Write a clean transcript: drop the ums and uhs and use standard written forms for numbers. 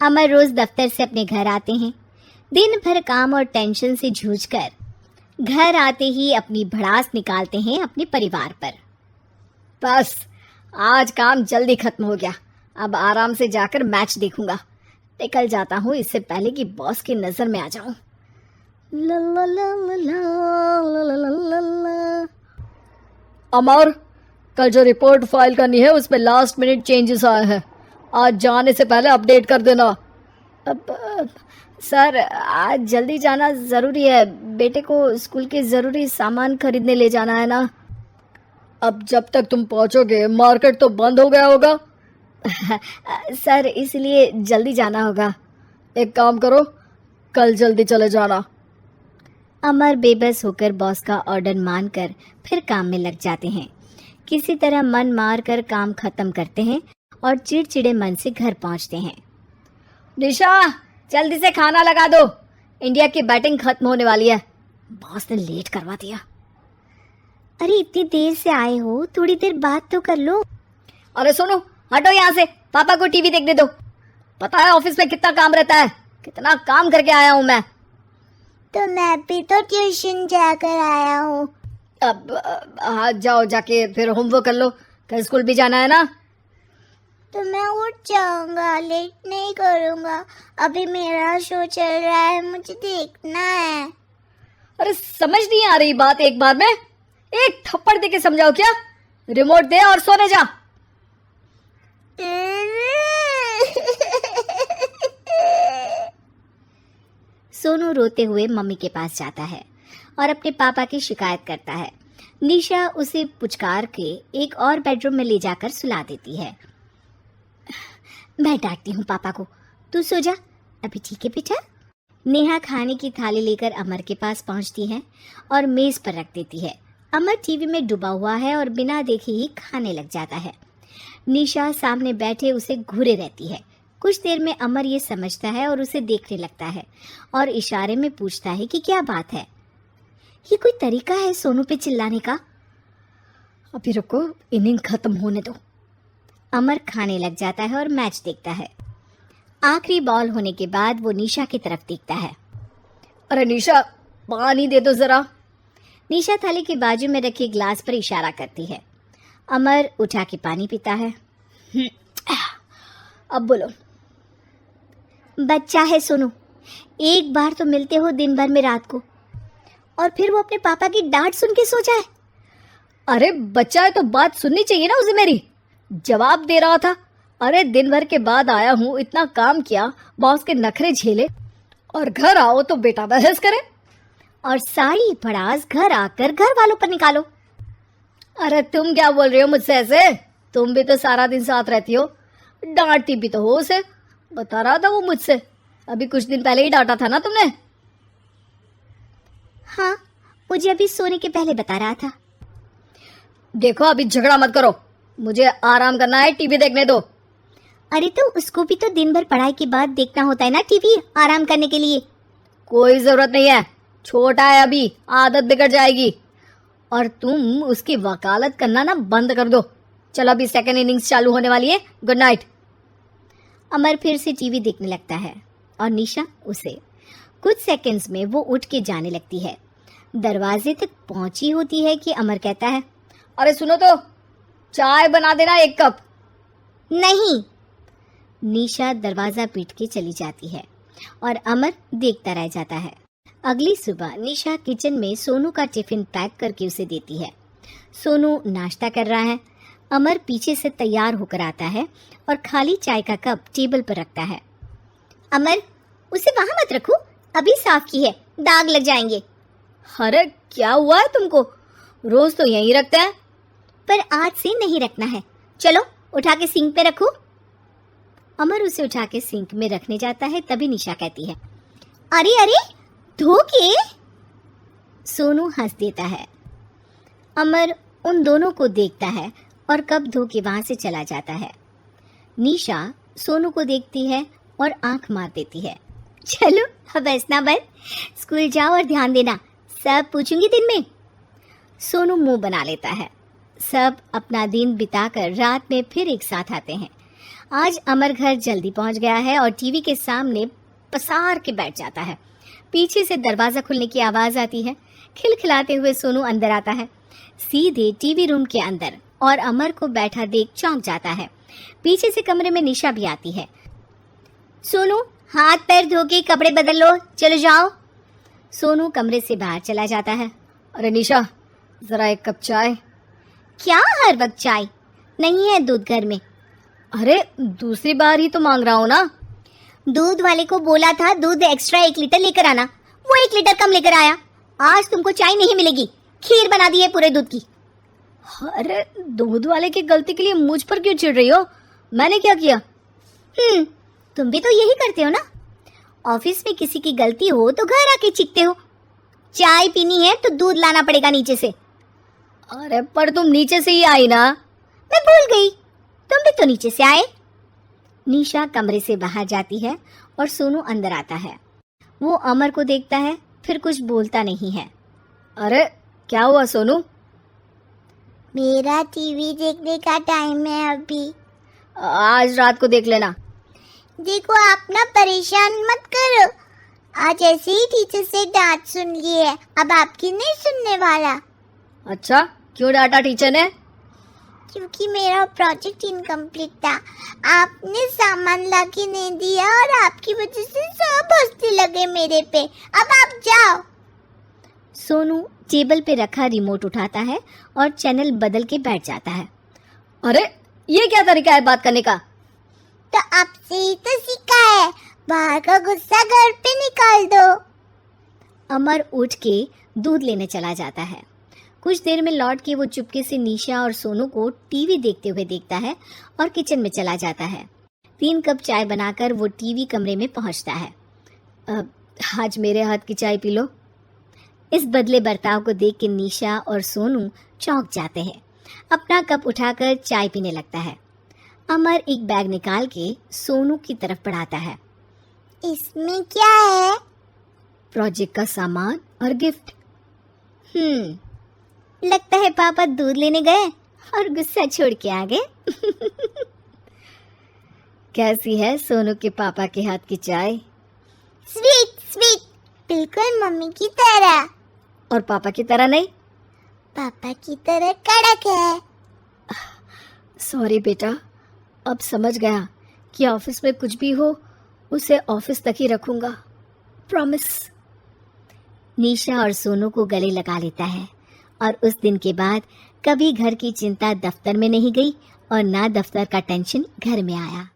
अमर रोज दफ्तर से अपने घर आते हैं। दिन भर काम और टेंशन से जूझकर घर आते ही अपनी भड़ास निकालते हैं अपने परिवार पर। बस आज काम जल्दी खत्म हो गया, अब आराम से जाकर मैच देखूंगा। निकल जाता हूँ इससे पहले कि बॉस की नजर में आ जाऊं। ला ला ला ला ला ला ला ला। अमर, कल जो रिपोर्ट फाइल करनी है उस पे लास्ट मिनट चेंजेस आए हैं, आज जाने से पहले अपडेट कर देना। सर आज जल्दी जाना ज़रूरी है, बेटे को स्कूल के ज़रूरी सामान खरीदने ले जाना है ना। अब जब तक तुम पहुंचोगे मार्केट तो बंद हो गया होगा। सर इसलिए जल्दी जाना होगा। एक काम करो, कल जल्दी चले जाना। अमर बेबस होकर बॉस का ऑर्डर मानकर फिर काम में लग जाते हैं। किसी तरह मन मार कर काम खत्म करते हैं और चिड़चिड़े मन से घर पहुंचते हैं। निशा जल्दी से खाना लगा दो, इंडिया की बैटिंग खत्म होने वाली है। बॉस ने लेट करवा दिया। अरे इतनी देर से आए हो, थोड़ी देर बात तो कर लो। अरे सुनो, हटो यहाँ से, पापा को टीवी देखने दो। पता है ऑफिस में कितना काम रहता है, कितना काम करके आया हूँ मैं। तो मैं भी तो ट्यूशन जाकर आया हूँ। अब हाँ जाओ, जाके फिर होमवर्क कर लो, कल स्कूल भी जाना है ना। तो मैं उठ जाऊंगा, लेट नहीं करूंगा। अभी मेरा शो चल रहा है, मुझे देखना है। अरे समझ नहीं आ रही बात, एक बार में एक थप्पड़ दे के समझाओ क्या। रिमोट दे और सोने जा। सोनू रोते हुए मम्मी के पास जाता है और अपने पापा की शिकायत करता है। निशा उसे पुचकार के एक और बेडरूम में ले जाकर सुला देती है। मैं डांटती हूँ पापा को, तू सो जा। अभी ठीक है बेटा। नेहा खाने की थाली लेकर अमर के पास पहुँचती है और मेज पर रख देती है। अमर टीवी में डूबा हुआ है और बिना देखे ही खाने लग जाता है। निशा सामने बैठे उसे घूरे रहती है। कुछ देर में अमर ये समझता है और उसे देखने लगता है और इशारे में पूछता है कि क्या बात है। ये कोई तरीका है सोनू पे चिल्लाने का? अभी रुको, इनिंग खत्म होने दो। अमर खाने लग जाता है और मैच देखता है। आखिरी बॉल होने के बाद वो निशा की तरफ देखता है। अरे निशा, पानी दे दो जरा। निशा थाली के बाजू में रखे ग्लास पर इशारा करती है। अमर उठा के पानी पीता है। अब बोलो। बच्चा है सोनू, एक बार तो मिलते हो दिन भर में रात को, और फिर वो अपने पापा की डांट सुन के सो जाए। अरे बच्चा है तो बात सुननी चाहिए ना उसे मेरी। जवाब दे रहा था। अरे दिन भर के बाद आया हूँ, इतना काम किया, बॉस के नखरे झेले, और घर आओ तो बेटा बहस करे और सारी भड़ास घर आकर घर वालों पर निकालो। अरे तुम क्या बोल रही हो मुझसे ऐसे? तुम भी तो सारा दिन साथ रहती हो, डांटती भी तो हो उसे। बता रहा था वो मुझसे, अभी कुछ दिन पहले ही डांटा था ना तुमने। हाँ, मुझे अभी सोने के पहले बता रहा था। देखो अभी झगड़ा मत करो, मुझे आराम करना है, टीवी देखने दो। अरे तो उसको भी तो दिन भर पढ़ाई के बाद देखना होता है ना टीवी, आराम करने के लिए। कोई जरूरत नहीं है, छोटा है अभी, आदत बिगड़ जाएगी। और तुम उसकी वकालत करना ना बंद कर दो। चलो अभी सेकंड इनिंग्स चालू होने वाली है, गुड नाइट। अमर फिर से टीवी देखने लगता है और निशा उसे। कुछ सेकंड्स में वो उठ के जाने लगती है। दरवाजे तक पहुंची होती है कि अमर कहता है, अरे सुनो तो, चाय बना देना 1 कप। नहीं। निशा दरवाजा पीट के चली जाती है और अमर देखता रह जाता है। अगली सुबह निशा किचन में सोनू का टिफिन पैक करके उसे देती है। सोनू नाश्ता कर रहा है। अमर पीछे से तैयार होकर आता है और खाली चाय का कप टेबल पर रखता है। अमर, उसे वहां मत रखो, अभी साफ की है, दाग लग जाएंगे। अरे क्या हुआ है तुमको? रोज तो यहीं रखते हैं। पर आज से नहीं रखना है, चलो उठा के सिंक पे रखो। अमर उसे उठा के सिंक में रखने जाता है, तभी निशा कहती है, अरे अरे धो के। सोनू हंस देता है। अमर उन दोनों को देखता है और कप धो के वहां से चला जाता है। निशा सोनू को देखती है और आंख मार देती है। चलो अब हंसना बंद, स्कूल जाओ और ध्यान देना, सब पूछूंगी दिन में। सोनू मुंह बना लेता है। सब अपना दिन बिताकर रात में फिर एक साथ आते हैं। आज अमर घर जल्दी पहुंच गया है और टीवी के सामने पसार के बैठ जाता है। पीछे से दरवाजा खुलने की आवाज आती है। खिलखिलाते हुए सोनू अंदर आता है, सीधे टीवी रूम के अंदर, और अमर को बैठा देख चौंक जाता है। पीछे से कमरे में निशा भी आती है। सोनू, हाथ पैर धो के कपड़े बदल लो, चलो जाओ। सोनू कमरे से बाहर चला जाता है। अरे निशा, जरा एक कप चाय। क्या हर वक्त चाय? नहीं है दूध घर में। अरे दूसरी बार ही तो मांग रहा हूँ ना। दूध वाले को बोला था दूध एक्स्ट्रा 1 लीटर लेकर आना, वो 1 लीटर कम लेकर आया। आज तुमको चाय नहीं मिलेगी, खीर बना दी है पूरे दूध की। अरे दूध वाले की गलती के लिए मुझ पर क्यों चिढ़ रही हो? मैंने क्या किया? तुम भी तो यही करते हो ना। ऑफिस में किसी की गलती हो तो घर आके चीखते हो। चाय पीनी है तो दूध लाना पड़ेगा नीचे से। अरे पर तुम नीचे से ही आई ना। मैं भूल गई, तुम भी तो नीचे से आए। निशा कमरे से बाहर जाती है और सोनू अंदर आता है। वो अमर को देखता है, फिर कुछ बोलता नहीं है। अरे क्या हुआ सोनू? मेरा टीवी देखने का टाइम है अभी। आज रात को देख लेना। देखो, आप ना परेशान मत करो। आज ऐसे ही टीचर से डांट सुन ली है, अब आपकी नहीं सुनने वाला। अच्छा, क्यों डांटा टीचर ने? क्योंकि मेरा प्रोजेक्ट इनकम्प्लीट था। आपने सामान ला के नहीं दिया और आपकी वजह से सब हंसने लगे मेरे पे। अब आप जाओ। सोनू टेबल पे रखा रिमोट उठाता है और चैनल बदल के बैठ जाता है। अरे ये क्या तरीका है बात करने का? तो आपसे ही तो सीखा है, बाहर का गुस्सा घर पे निकाल दो। अमर उठ के दूध लेने चला जाता है। कुछ देर में लौट के वो चुपके से निशा और सोनू को टीवी देखते हुए देखता है और किचन में चला जाता है। 3 कप चाय बनाकर वो टीवी कमरे में पहुंचता है। आज मेरे हाथ की चाय पी लो। इस बदले बर्ताव को देख के निशा और सोनू चौंक जाते हैं। अपना कप उठाकर चाय पीने लगता है। अमर एक बैग निकाल के सोनू की तरफ बढ़ाता है। इसमें क्या है? प्रोजेक्ट का सामान और गिफ्ट। लगता है पापा दूध लेने गए और गुस्सा छोड़ के आ गए। कैसी है सोनू के पापा के हाथ की चाय? स्वीट स्वीट, बिल्कुल मम्मी की तरह। और पापा की तरह नहीं? पापा की तरह कड़क है। सॉरी बेटा, अब समझ गया कि ऑफिस में कुछ भी हो उसे ऑफिस तक ही रखूंगा, प्रॉमिस। निशा और सोनू को गले लगा लेता है और उस दिन के बाद कभी घर की चिंता दफ्तर में नहीं गई और ना दफ्तर का टेंशन घर में आया।